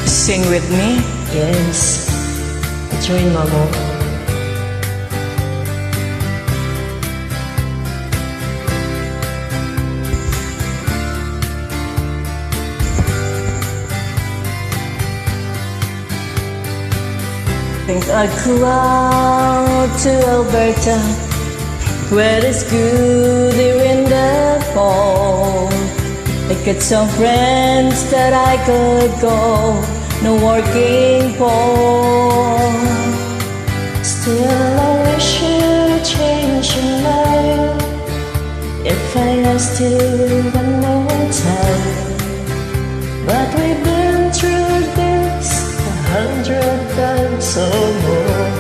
Sing with me. Yes, join Mamo. Think I'd cloud to Alberta, where it's good in the fall. I got some friends that I could go, no working poor. Still I wish you change your life. If I asked you one more time, but we've been through this 100 times or more.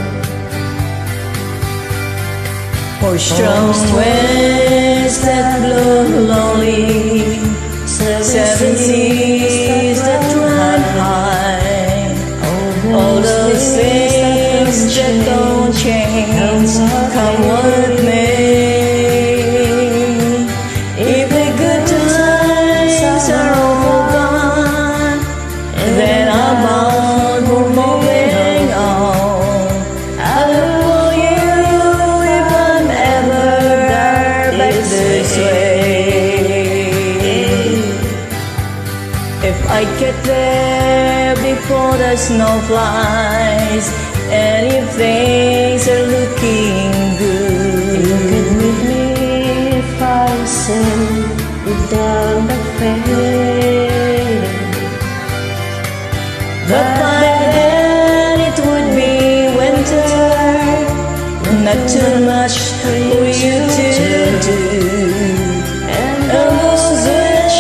For strong winds that blow lonely, seven seas that run high, all those things that don't change, come what may. If the good times are all gone, then I'm bound for moving on. I look for you if I'm ever back this way. If I get there before the snow flies, and if things are looking good, You can meet me if I sail down the fair. but by then it would be winter, not too much for you to do. And Those winds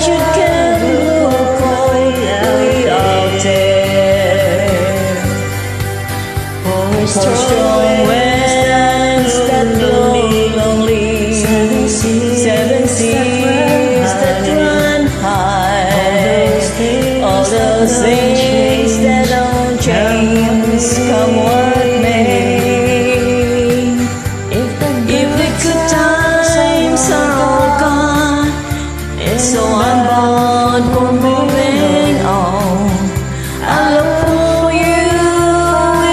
you can look way out there. For strong winds that blow lonely, seven seas that run high, all those things that don't change, come what may. if the Good times are all gone, so I'm bound for moving on. I look for you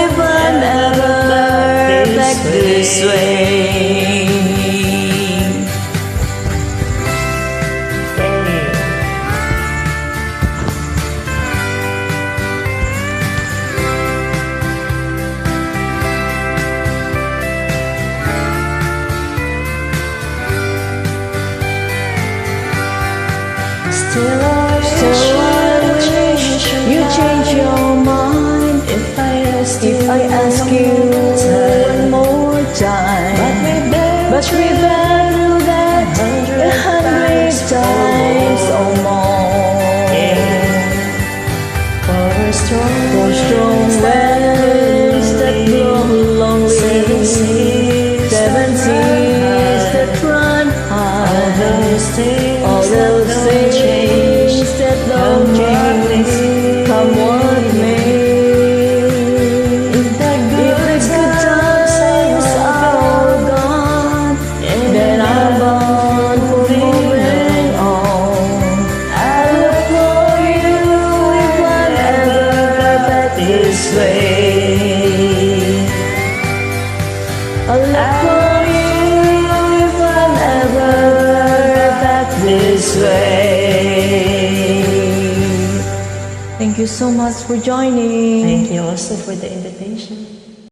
if I'm ever back this way. Still I wish You change your mind if I asked you one more time. But we've been through that 100 times or more. For strong winds that blow lonely, seven seas that run high, all those things that don't change, come what may. If the good times are all gone, then I'm bound for moving on. I look for you if I'm ever back this way. I look for you if I'm ever back this way. Thank you so much for joining. Thank you also for the invitation.